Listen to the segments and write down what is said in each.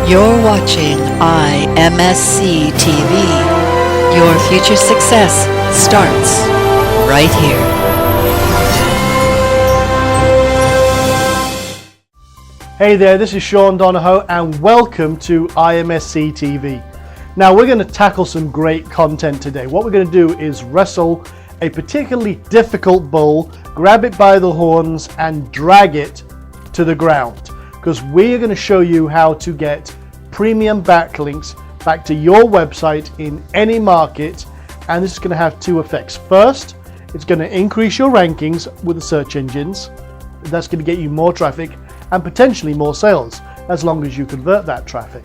You're watching IMSCTV. Your future success starts right here. Hey there, this is Sean Donahoe and welcome to IMSCTV. Now we're going to tackle some great content today. What we're going to do is wrestle a particularly difficult bull, grab it by the horns and drag it to the ground. Because we're going to show you how to get premium backlinks back to your website in any market, and this is going to have two effects. First, it's going to increase your rankings with the search engines. That's going to get you more traffic and potentially more sales as long as you convert that traffic.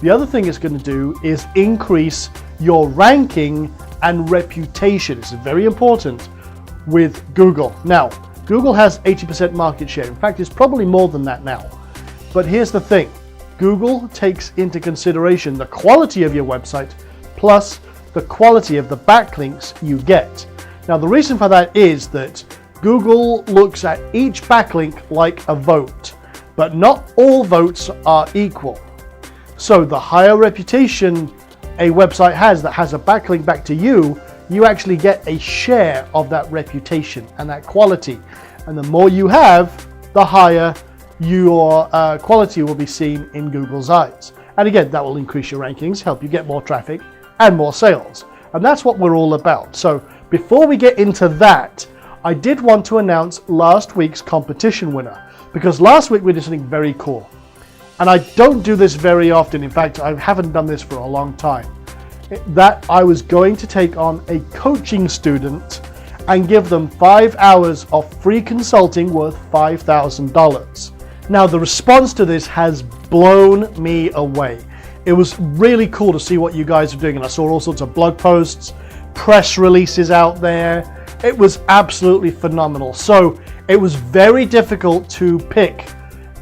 The other thing it's going to do is increase your ranking and reputation. It's very important with Google. Now, Google has 80% market share. In fact, it's probably more than that now. But here's the thing. Google takes into consideration the quality of your website plus the quality of the backlinks you get. Now, the reason for that is that Google looks at each backlink like a vote, but not all votes are equal. So the higher reputation a website has that has a backlink back to you, you actually get a share of that reputation and that quality. And the more you have, the higher your quality will be seen in Google's eyes. And again, that will increase your rankings, help you get more traffic and more sales. And that's what we're all about. So before we get into that, I did want to announce last week's competition winner, because last week we did something very cool. And I don't do this very often. In fact, I haven't done this for a long time. That I was going to take on a coaching student and give them 5 hours of free consulting worth $5,000. Now, the response to this has blown me away. It was really cool to see what you guys are doing, and I saw all sorts of blog posts, press releases out there. It was absolutely phenomenal. So it was very difficult to pick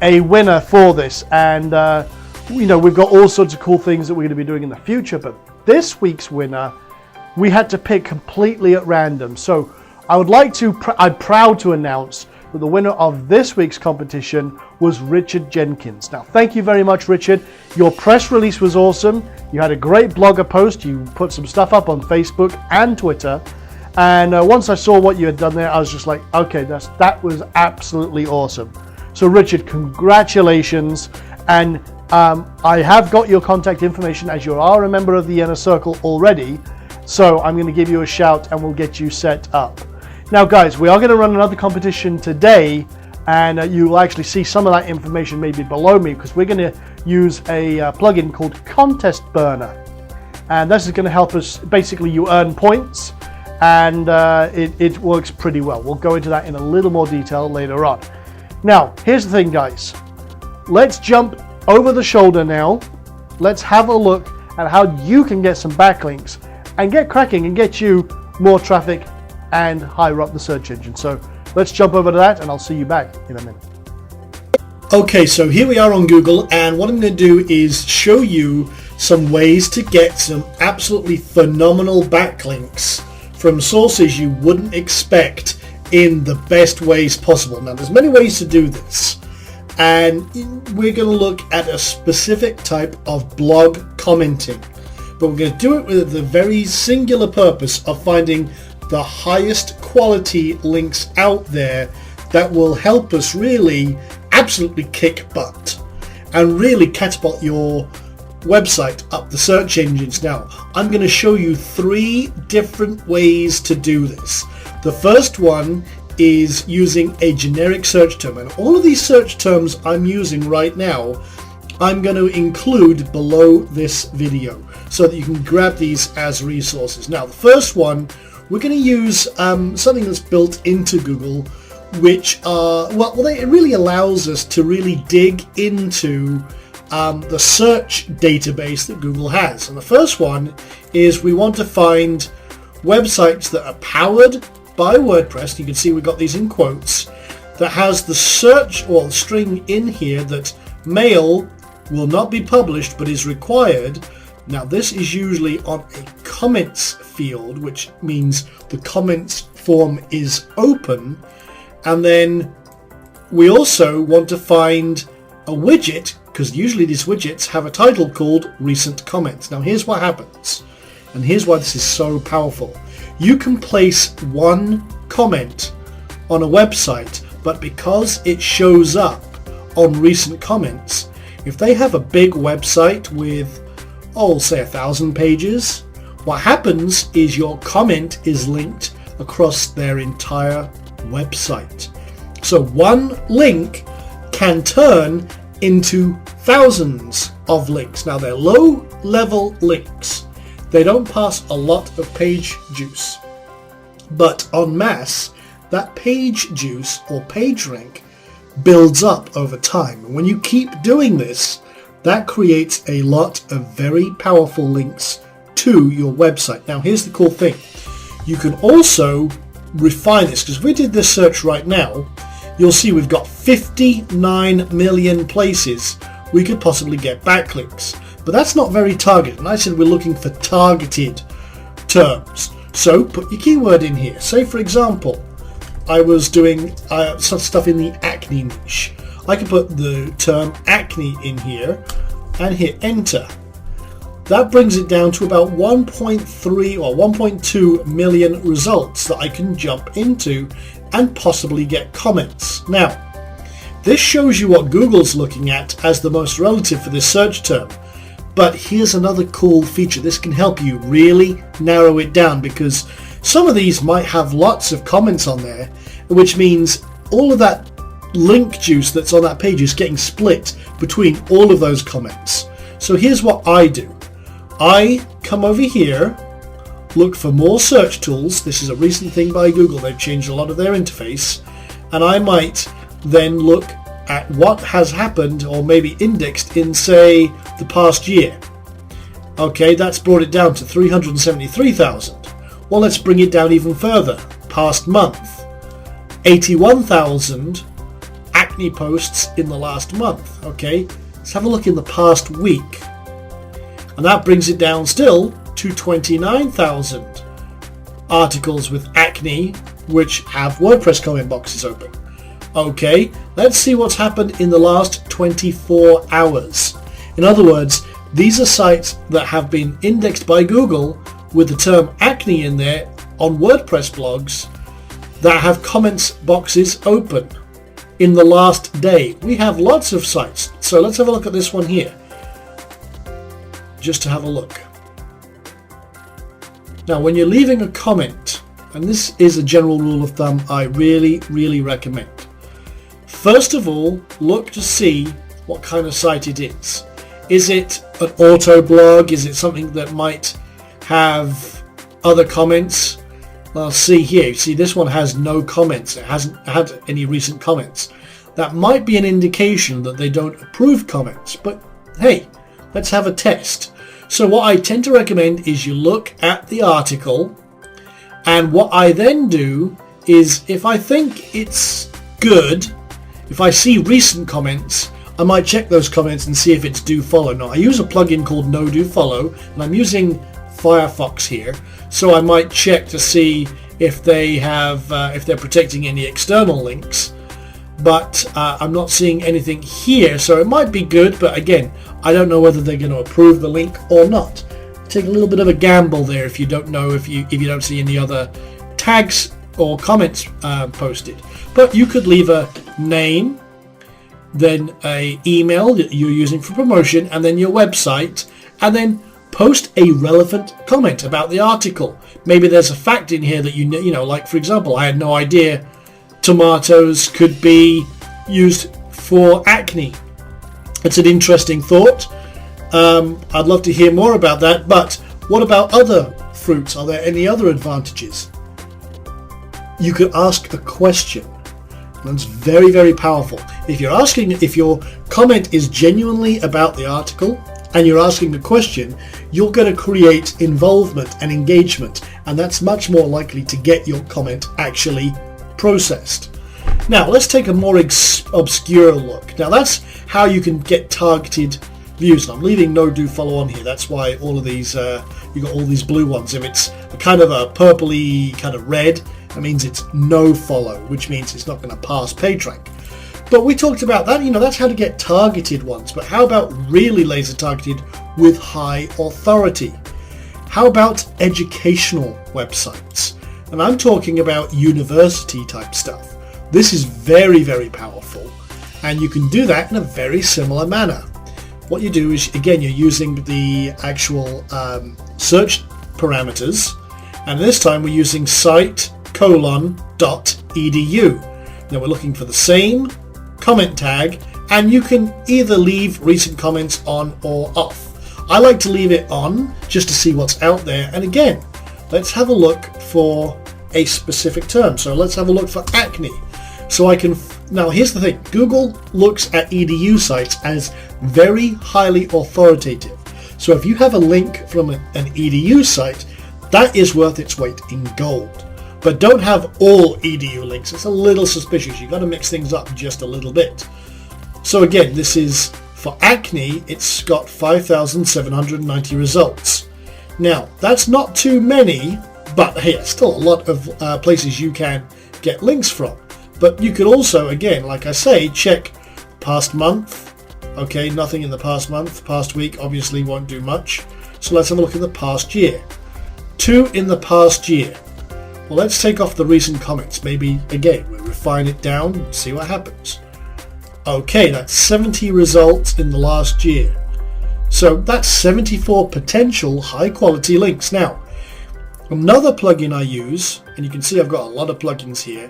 a winner for this, and we've got all sorts of cool things that we're going to be doing in the future, but this week's winner we had to pick completely at random. So I'm proud to announce that the winner of this week's competition was Richard Jenkins. Now, thank you very much, Richard. Your press release was awesome. You had a great blogger post. You put some stuff up on Facebook and Twitter. And once I saw what you had done there, I was just like, okay, that was absolutely awesome. So, Richard, congratulations. And I have got your contact information, as you are a member of the Inner Circle already. So I'm going to give you a shout and we'll get you set up. Now, guys, we are going to run another competition today, and you will actually see some of that information maybe below me, because we're going to use a plugin called Contest Burner. And this is going to help us. Basically, you earn points, and it works pretty well. We'll go into that in a little more detail later on. Now, here's the thing, guys. Let's jump over the shoulder now. Let's have a look at how you can get some backlinks and get cracking and get you more traffic and higher up the search engine. So let's jump over to that, and I'll see you back in a minute. Okay, so here we are on Google, and what I'm going to do is show you some ways to get some absolutely phenomenal backlinks from sources you wouldn't expect in the best ways possible. Now, there's many ways to do this, and we're going to look at a specific type of blog commenting, but we're going to do it with the very singular purpose of finding the highest quality links out there that will help us really absolutely kick butt and really catapult your website up the search engines. Now, I'm going to show you 3 different ways to do this. The first one is using a generic search term, and all of these search terms I'm using right now I'm going to include below this video so that you can grab these as resources. Now, the first one, we're going to use something that's built into Google, which it really allows us to really dig into the search database that Google has. And the first one is we want to find websites that are powered by WordPress. You can see we've got these in quotes, that has the search or string in here that mail will not be published but is required. Now, this is usually on a comments field, which means the comments form is open. And then we also want to find a widget because usually these widgets have a title called Recent Comments. Now here's what happens, and here's why this is so powerful. You can place one comment on a website, but because it shows up on Recent Comments, if they have a big website with, say 1,000 pages, what happens is your comment is linked across their entire website. So one link can turn into thousands of links. Now they're low level links. They don't pass a lot of page juice. But en masse, that page juice or page rank builds up over time. And when you keep doing this, that creates a lot of very powerful links to your website. Now here's the cool thing. You can also refine this, because if we did this search right now, you'll see we've got 59 million places we could possibly get backlinks. But that's not very targeted. And I said we're looking for targeted terms. So put your keyword in here. Say for example, I was doing some stuff in the acne niche. I could put the term acne in here and hit enter. That brings it down to about 1.3 or 1.2 million results that I can jump into and possibly get comments. Now, this shows you what Google's looking at as the most relative for this search term. But here's another cool feature. This can help you really narrow it down, because some of these might have lots of comments on there, which means all of that link juice that's on that page is getting split between all of those comments. So here's what I do. I come over here, look for more search tools. This is a recent thing by Google. They've changed a lot of their interface. And I might then look at what has happened or maybe indexed in, say, the past year. Okay, that's brought it down to 373,000. Well, let's bring it down even further. Past month, 81,000 acne posts in the last month. Okay, let's have a look in the past week. And that brings it down still to 29,000 articles with acne which have WordPress comment boxes open. Okay, let's see what's happened in the last 24 hours. In other words, these are sites that have been indexed by Google with the term acne in there on WordPress blogs that have comments boxes open in the last day. We have lots of sites. So let's have a look at this one here, just to have a look. Now, when you're leaving a comment, and this is a general rule of thumb I really recommend. First of all, look to see what kind of site it is. Is it an auto blog? Is it something that might have other comments? Well, see here, see this one has no comments. It hasn't had any recent comments. That might be an indication that they don't approve comments, but hey, let's have a test. So what I tend to recommend is you look at the article, and what I then do is, if I think it's good, if I see recent comments, I might check those comments and see if it's do follow. Now I use a plugin called No Do Follow, and I'm using Firefox here, so I might check to see if they have if they're protecting any external links. But I'm not seeing anything here, so it might be good, but again, I don't know whether they're going to approve the link or not. Take a little bit of a gamble there if you don't know, if you don't see any other tags or comments posted. But you could leave a name, then a email that you're using for promotion, and then your website, and then post a relevant comment about the article. Maybe there's a fact in here that you know, like for example, I had no idea tomatoes could be used for acne. It's an interesting thought. I'd love to hear more about that, but what about other fruits? Are there any other advantages? You could ask a question. That's very powerful. If your comment is genuinely about the article and you're asking a question, you're going to create involvement and engagement, and that's much more likely to get your comment actually processed. Now let's take a more obscure look. Now that's how you can get targeted views. And I'm leaving No Do Follow on here. That's why all of these you got all these blue ones. If it's a kind of a purpley kind of red, that means it's no follow, which means it's not going to pass PageRank. But we talked about that, that's how to get targeted ones. But how about really laser targeted with high authority? How about educational websites? And I'm talking about university type stuff. This is very, very powerful. And you can do that in a very similar manner. What you do is, again, you're using the actual search parameters. And this time we're using site:/.edu. Now we're looking for the same comment tag, and you can either leave recent comments on or off. I like to leave it on just to see what's out there. And again, let's have a look for a specific term. So let's have a look for acne. So I can, now here's the thing, Google looks at edu sites as very highly authoritative. So if you have a link from an edu site, that is worth its weight in gold. But don't have all edu links. It's a little suspicious. You've got to mix things up just a little bit. So again, this is for acne, it's got 5,790 results. Now, that's not too many, but hey, it's still a lot of places you can get links from. But you could also, again, like I say, check past month. Okay, nothing in the past month. Past week obviously won't do much. So let's have a look at the past year. 2 in the past year. Well, let's take off the recent comments. Maybe, again, we'll refine it down and see what happens. Okay, that's 70 results in the last year. So that's 74 potential high-quality links. Now, another plugin I use, and you can see I've got a lot of plugins here,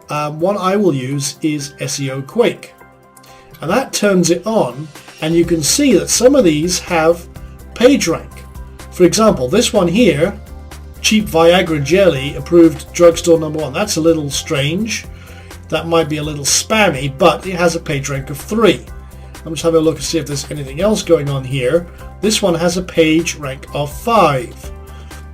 one I will use is SEO Quake. And that turns it on, and you can see that some of these have PageRank. For example, this one here, cheap Viagra jelly, approved drugstore #1. That's a little strange. That might be a little spammy, but it has a PageRank of 3. I'm just having a look and see if there's anything else going on here. This one has a PageRank of 5.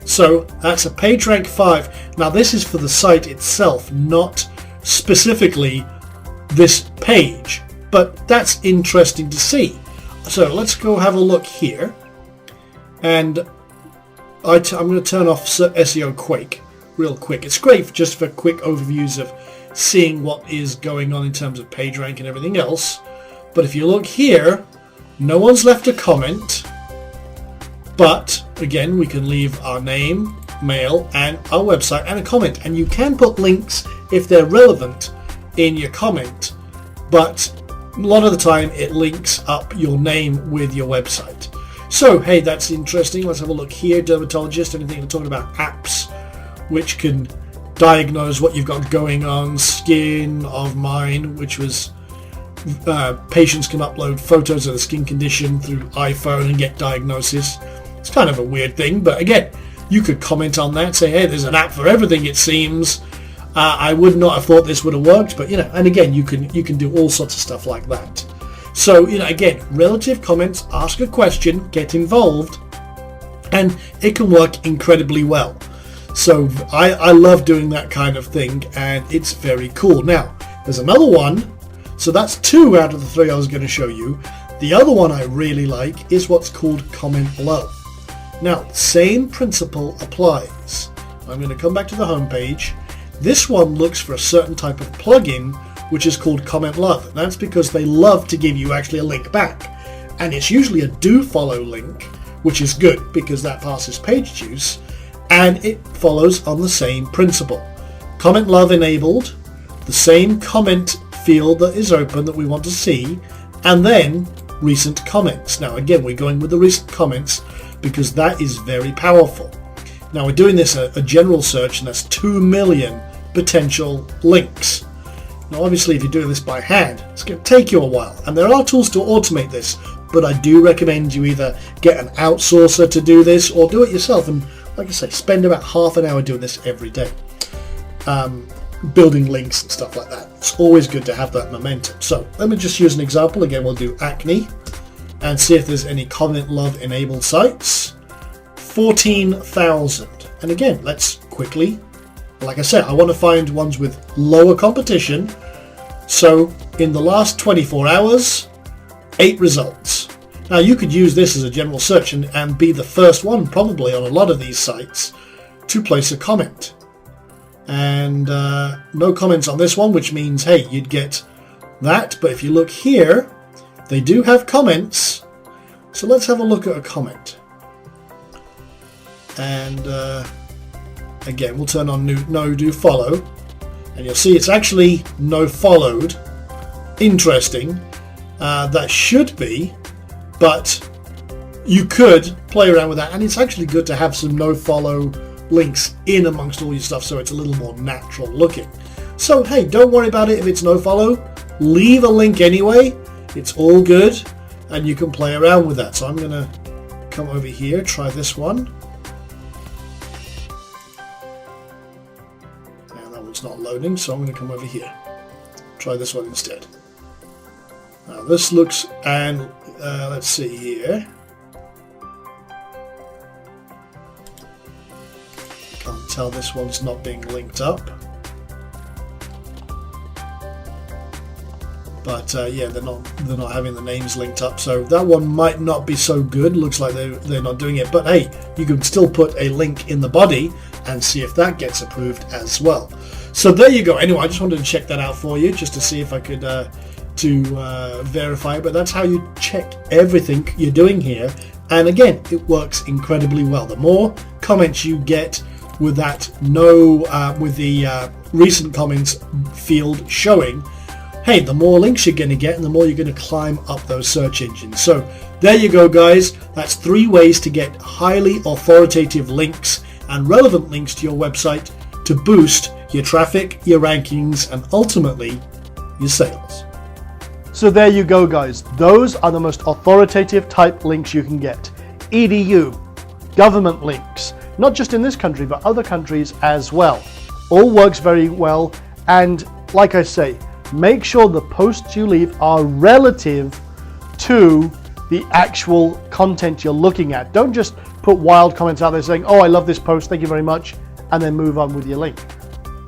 So that's a PageRank 5. Now this is for the site itself, not specifically this page, but that's interesting to see. So let's go have a look here, and I'm going to turn off SEO Quake real quick. It's great just for quick overviews of seeing what is going on in terms of PageRank and everything else. But if you look here, no one's left a comment, but again, we can leave our name, mail, and our website, and a comment. And you can put links if they're relevant in your comment, but a lot of the time it links up your name with your website. So hey, that's interesting. Let's have a look here. Dermatologist, anything to talk about apps which can diagnose what you've got going on. Skin of Mine, which was patients can upload photos of the skin condition through iPhone and get diagnosis. It's kind of a weird thing, but again, you could comment on that, say, hey, there's an app for everything, it seems. I would not have thought this would have worked, but and again, you can do all sorts of stuff like that. So again, relative comments, ask a question, get involved, and it can work incredibly well. So I love doing that kind of thing, and it's very cool. Now, there's another one. So that's 2 out of the 3 I was going to show you. The other one I really like is what's called Comment Love. Now, same principle applies. I'm going to come back to the home page. This one looks for a certain type of plugin which is called Comment Love. And that's because they love to give you actually a link back. And it's usually a do follow link, which is good because that passes page juice, and it follows on the same principle. Comment Love enabled, the same comment field that is open that we want to see, and then recent comments. Now again, we're going with the recent comments because that is very powerful. Now we're doing this a general search, and that's 2 million potential links. Now obviously if you're doing this by hand, it's going to take you a while, and there are tools to automate this, but I do recommend you either get an outsourcer to do this or do it yourself, and like I say, spend about half an hour doing this every day. Building links and stuff like that. It's always good to have that momentum. So let me just use an example. Again, we'll do acne and see if there's any Comment Love enabled sites. 14,000. And again, let's quickly, like I said, I want to find ones with lower competition. So in the last 24 hours, 8 results. Now you could use this as a general search and be the first one probably on a lot of these sites to place a comment. And no comments on this one, which means, hey, you'd get that, but if you look here, they do have comments. So let's have a look at a comment. And again, we'll turn on no do follow, and you'll see it's actually no followed. Interesting. That should be, but you could play around with that, and it's actually good to have some no follow links in amongst all your stuff, so it's a little more natural looking. So hey, don't worry about it if it's no follow. Leave a link anyway. It's all good, and you can play around with that. So I'm gonna come over here, try this one. It's not loading, so I'm going to come over here. Try this one instead. Now this looks, and let's see here. Can't tell this one's not being linked up. But yeah, they're not having the names linked up, so that one might not be so good. Looks like they're not doing it. But hey, you can still put a link in the body and see if that gets approved as well. So there you go. Anyway, I just wanted to check that out for you, just to see if I could verify it. But that's how you check everything you're doing here. And again, it works incredibly well. The more comments you get with that with the recent comments field showing, hey, the more links you're going to get, and the more you're going to climb up those search engines. So there you go, guys. That's 3 ways to get highly authoritative links and relevant links to your website to boost your traffic, your rankings, and ultimately your sales. So there you go, guys. Those are the most authoritative type links you can get. EDU, government links, not just in this country, but other countries as well. All works very well. And like I say, make sure the posts you leave are relative to the actual content you're looking at. Don't just put wild comments out there saying, oh, I love this post, thank you very much, and then move on with your link.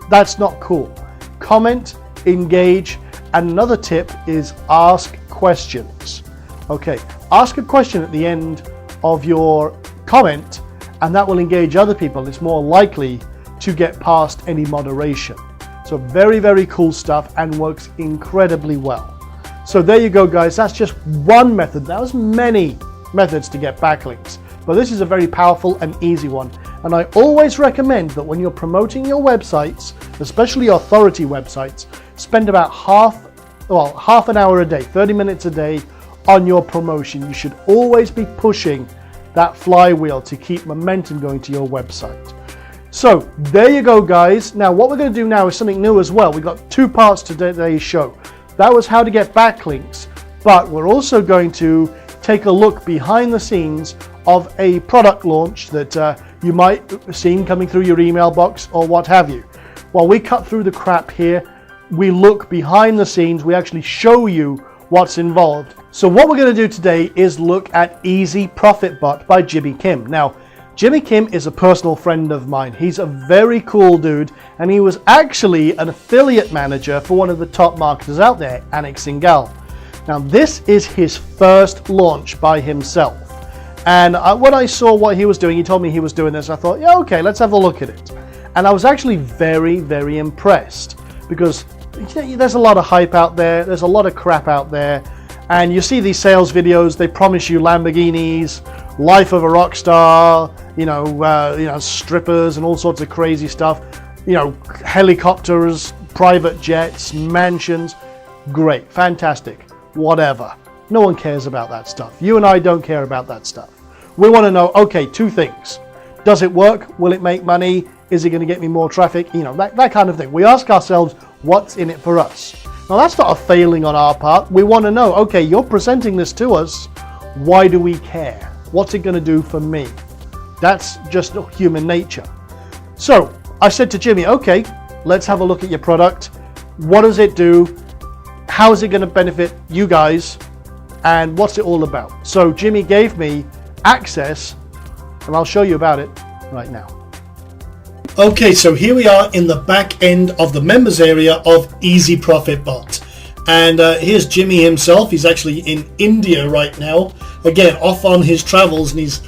That's not cool. Comment, engage, and another tip is ask questions. Okay, ask a question at the end of your comment, and that will engage other people. It's more likely to get past any moderation. So very, very cool stuff and works incredibly well. So there you go, guys. That's just one method. There's many methods to get backlinks, but this is a very powerful and easy one. And I always recommend that when you're promoting your websites, especially authority websites, spend about half an hour a day, 30 minutes a day on your promotion. You should always be pushing that flywheel to keep momentum going to your website. So there you go, guys. Now what we're going to do now is something new as well. We've got 2 parts to today's show. That was how to get backlinks, but we're also going to take a look behind the scenes of a product launch that you might have seen coming through your email box or what have you. While we cut through the crap here, we look behind the scenes, we actually show you what's involved. So what we're going to do today is look at Easy Profit Bot by Jimmy Kim. Now, Jimmy Kim is a personal friend of mine. He's a very cool dude, and he was actually an affiliate manager for one of the top marketers out there, Anik Singhal. Now, this is his first launch by himself. And when I saw what he was doing, he told me he was doing this, I thought, yeah, okay, let's have a look at it. And I was actually very, very impressed because there's a lot of hype out there, there's a lot of crap out there, and you see these sales videos, they promise you Lamborghinis, life of a rock star, strippers and all sorts of crazy stuff, helicopters, private jets, mansions. Great, fantastic, whatever. No one cares about that stuff. You and I don't care about that stuff. We want to know, okay, 2 things. Does it work? Will it make money? Is it going to get me more traffic? That kind of thing. We ask ourselves, what's in it for us? Now, that's not a failing on our part. We want to know, okay, you're presenting this to us. Why do we care? What's it going to do for me? That's just human nature. So I said to Jimmy, okay, let's have a look at your product. What does it do? How is it going to benefit you guys? And what's it all about? So Jimmy gave me access, and I'll show you about it right now. Okay, so here we are in the back end of the members area of Easy Profit Bot. And here's Jimmy himself. He's actually in India right now. Again, off on his travels, and he's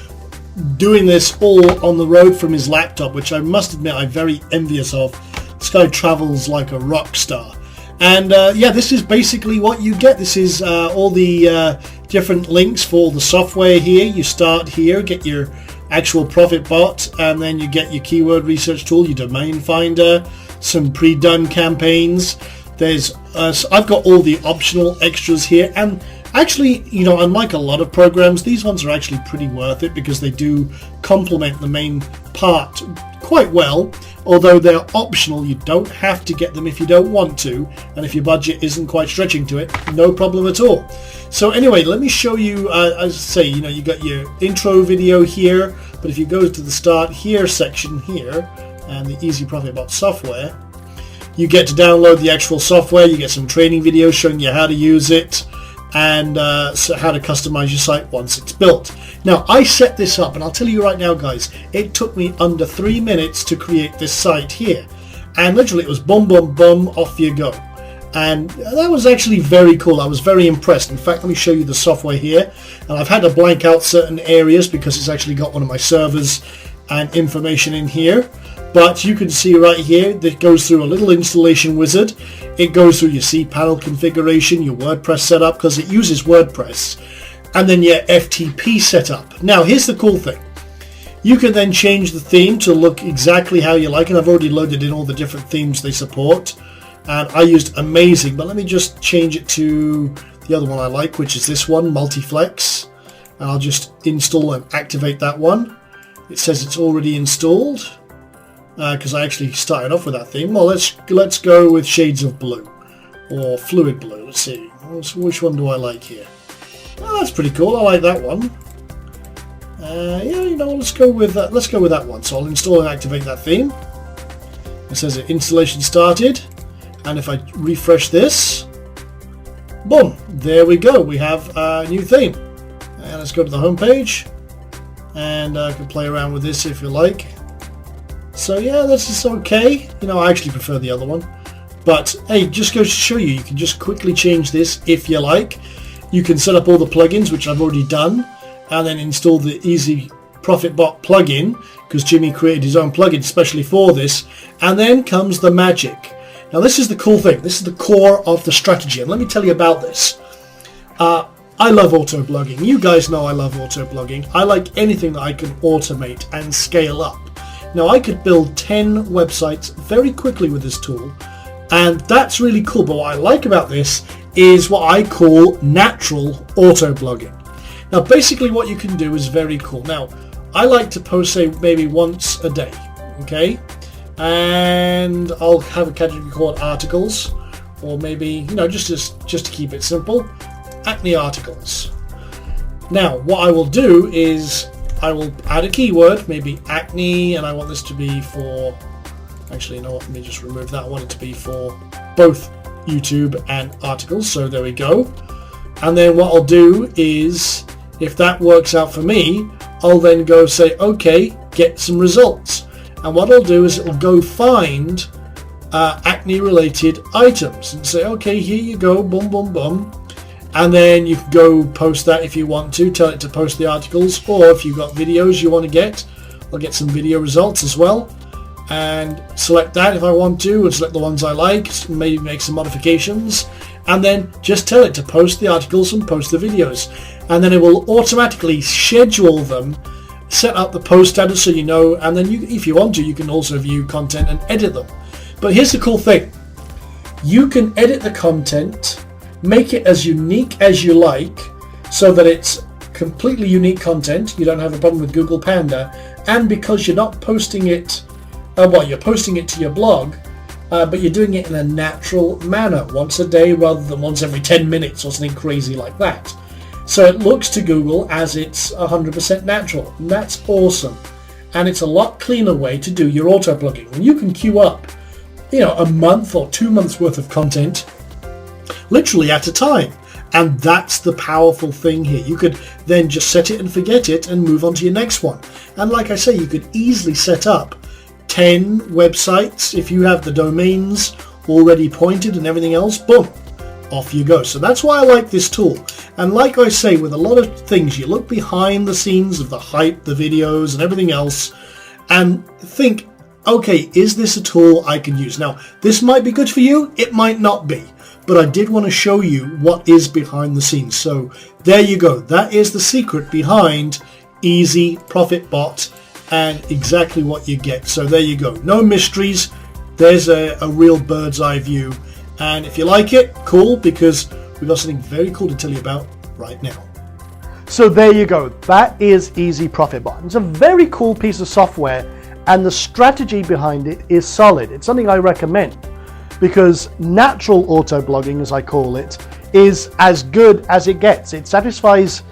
doing this all on the road from his laptop, which I must admit I'm very envious of. This guy travels like a rock star. And yeah, this is basically what you get. This is all the different links for all the software here. You start here, get your actual profit bot, and then you get your keyword research tool, your domain finder, some pre-done campaigns. There's I've got all the optional extras here, and actually, you know, unlike a lot of programs, these ones are actually pretty worth it because they do complement the main part quite well. Although they're optional, you don't have to get them if you don't want to, and if your budget isn't quite stretching to it, no problem at all. So anyway, let me show you, as I say, you know, you got your intro video here, but if you go to the Start Here section here, and the Easy Profit Bot software, you get to download the actual software. You get some training videos showing you how to use it, and so how to customize your site once it's built. Now, I set this up, and I'll tell you right now, guys, it took me under 3 minutes to create this site here, and literally it was boom, boom, boom, off you go. And that was actually very cool. I was very impressed. In fact, let me show you the software here, and I've had to blank out certain areas because it's actually got one of my servers and information in here. But you can see right here that it goes through a little installation wizard. It goes through your cPanel configuration, your WordPress setup, because it uses WordPress, and then your FTP setup. Now, here's the cool thing. You can then change the theme to look exactly how you like, and I've already loaded in all the different themes they support. And I used Amazing, but let me just change it to the other one I like, which is this one, Multiflex. And I'll just install and activate that one. It says it's already installed, because I actually started off with that theme. Well, let's go with Shades of Blue or Fluid Blue. Let's see, which one do I like here? Oh, that's pretty cool. I like that one. Yeah, you know, let's go with that. Let's go with that one. So I'll install and activate that theme. It says installation started, and if I refresh this, boom, there we go. We have a new theme. And let's go to the home page, and I can play around with this if you like. So yeah, this is okay. You know, I actually prefer the other one. But hey, just goes to show you, you can just quickly change this if you like. You can set up all the plugins, which I've already done, and then install the Easy Profit Bot plugin, because Jimmy created his own plugin especially for this. And then comes the magic. Now this is the cool thing. This is the core of the strategy, and let me tell you about this. I love auto blogging. You guys know I love auto blogging. I like anything that I can automate and scale up. Now, I could build 10 websites very quickly with this tool, and that's really cool. But what I like about this is what I call natural auto blogging. Now, basically what you can do is very cool. Now, I like to post, say, maybe once a day, okay? And I'll have a category called articles, or maybe, you know, just to keep it simple, acne articles. Now, what I will do is I will add a keyword, maybe acne, and I want this to be for, actually, you know what, let me just remove that. I want it to be for both YouTube and articles, so there we go. And then what I'll do is, if that works out for me, I'll then go say, okay, get some results. And what I'll do is it'll go find acne related items and say, okay, here you go, boom, boom, boom. And then you can go post that if you want to, tell it to post the articles, or if you've got videos you want to get, I'll get some video results as well, and select that if I want to, and select the ones I like, maybe make some modifications, and then just tell it to post the articles and post the videos, and then it will automatically schedule them, set up the post status so you know, and then you, if you want to, you can also view content and edit them. But here's the cool thing. You can edit the content, make it as unique as you like, so that it's completely unique content. You don't have a problem with Google Panda, and because you're not posting it, you're posting it to your blog, but you're doing it in a natural manner, once a day rather than once every 10 minutes or something crazy like that. So it looks to Google as it's 100% natural, and that's awesome. And it's a lot cleaner way to do your auto blogging. When you can queue up, you know, a month or 2 months worth of content literally at a time, and that's the powerful thing here. You could then just set it and forget it and move on to your next one. And like I say, you could easily set up 10 websites if you have the domains already pointed and everything else. Boom, off you go. So that's why I like this tool. And like I say, with a lot of things, you look behind the scenes of the hype, the videos and everything else, and think, okay, is this a tool I can use? Now, this might be good for you, it might not be, but I did want to show you what is behind the scenes. So there you go. That is the secret behind Easy Profit Bot and exactly what you get. So there you go. No mysteries. There's a real bird's eye view. And if you like it, cool, because we've got something very cool to tell you about right now. So there you go. That is Easy Profit Bot. It's a very cool piece of software, and the strategy behind it is solid. It's something I recommend because natural auto blogging, as I call it, is as good as it gets. It satisfies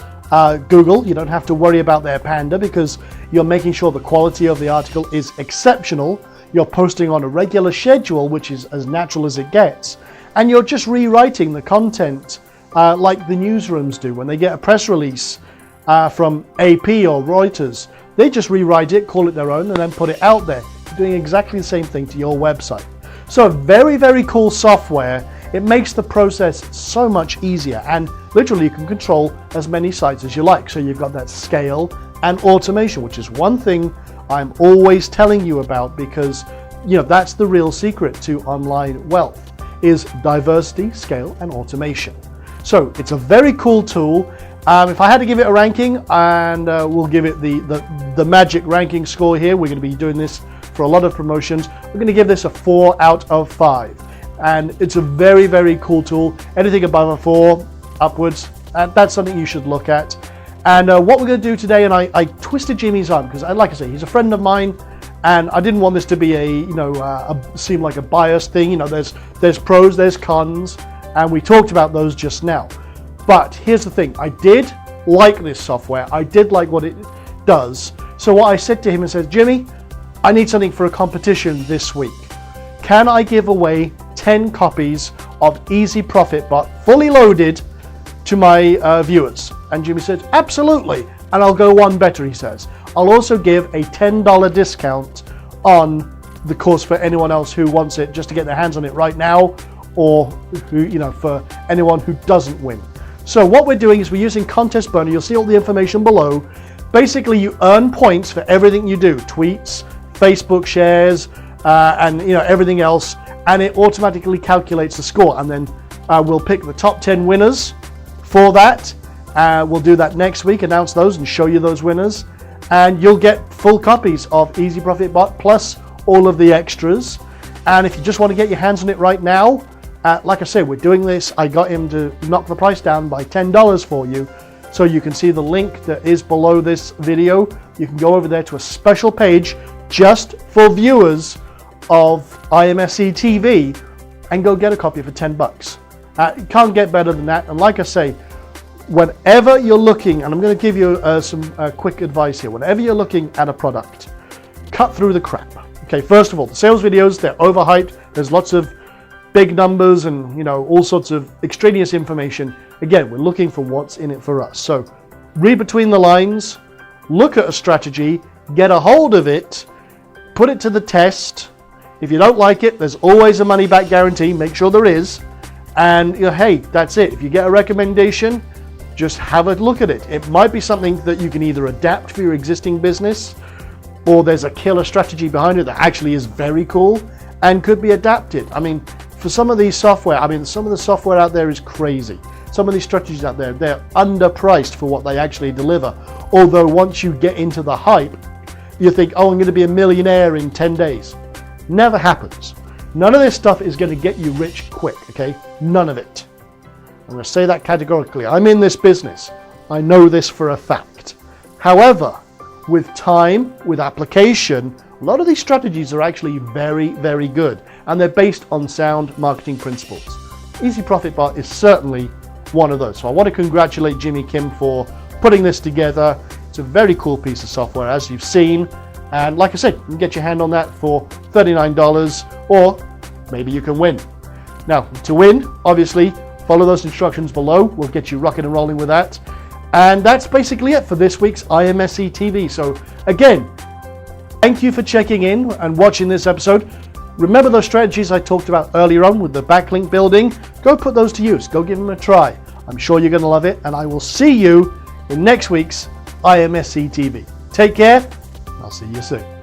Google. You don't have to worry about their Panda because you're making sure the quality of the article is exceptional. You're posting on a regular schedule, which is as natural as it gets. And you're just rewriting the content like the newsrooms do when they get a press release from AP or Reuters. They just rewrite it, call it their own, and then put it out there. You're doing exactly the same thing to your website. So very, very cool software. It makes the process so much easier, and literally you can control as many sites as you like. So you've got that scale and automation, which is one thing I'm always telling you about, because that's the real secret to online wealth, is diversity, scale, and automation. So it's a very cool tool. If I had to give it a ranking, and we'll give it the magic ranking score here, we're going to be doing this for a lot of promotions. We're going to give this a 4 out of 5. And it's a very, very cool tool. Anything above a 4 upwards, that's something you should look at. And what we're going to do today, and I twisted Jimmy's arm because, like I say, he's a friend of mine, and I didn't want this to be seem like a biased thing. There's pros, there's cons, and we talked about those just now. But here's the thing: I did like this software. I did like what it does. So what I said to him and said, Jimmy, I need something for a competition this week. Can I give away 10 copies of Easy Profit Bot fully loaded to my viewers? And Jimmy said, absolutely. And I'll go one better, he says. I'll also give a $10 discount on the course for anyone else who wants it, just to get their hands on it right now, or for anyone who doesn't win. So what we're doing is we're using Contest Burner. You'll see all the information below. Basically, you earn points for everything you do: tweets, Facebook shares, and everything else, and it automatically calculates the score. And then we'll pick the top 10 winners for that. We'll do that next week, announce those and show you those winners, and you'll get full copies of Easy Profit Bot plus all of the extras. And if you just want to get your hands on it right now, like I said, we're doing this. I got him to knock the price down by $10 for you, so you can see the link that is below this video. You can go over there to a special page just for viewers of IMSCTV and go get a copy for $10. You can't get better than that. And like I say, whenever you're looking, and I'm going to give you some quick advice here, whenever you're looking at a product, cut through the crap. Okay, first of all, the sales videos, they're overhyped. There's lots of big numbers and all sorts of extraneous information. Again, we're looking for what's in it for us. So read between the lines, look at a strategy, get a hold of it, put it to the test. If you don't like it, there's always a money back guarantee. Make sure there is. And hey, that's it. If you get a recommendation, just have a look at it. It might be something that you can either adapt for your existing business, or there's a killer strategy behind it that actually is very cool and could be adapted. I mean, for some of these software, some of the software out there is crazy. Some of these strategies out there, they're underpriced for what they actually deliver. Although once you get into the hype, you think, oh, I'm going to be a millionaire in 10 days. Never happens. None of this stuff is going to get you rich quick, okay? None of it. I'm going to say that categorically. I'm in this business. I know this for a fact. However, with time, with application, a lot of these strategies are actually very, very good, and they're based on sound marketing principles. Easy Profit Bot is certainly one of those. So I want to congratulate Jimmy Kim for putting this together. It's a very cool piece of software, as you've seen. And like I said, you can get your hand on that for $39, or maybe you can win. Now, to win, obviously, follow those instructions below. We'll get you rocking and rolling with that. And that's basically it for this week's IMSCTV. So again, thank you for checking in and watching this episode. Remember those strategies I talked about earlier on with the backlink building? Go put those to use. Go give them a try. I'm sure you're going to love it. And I will see you in next week's IMSCTV. Take care. I'll see you soon.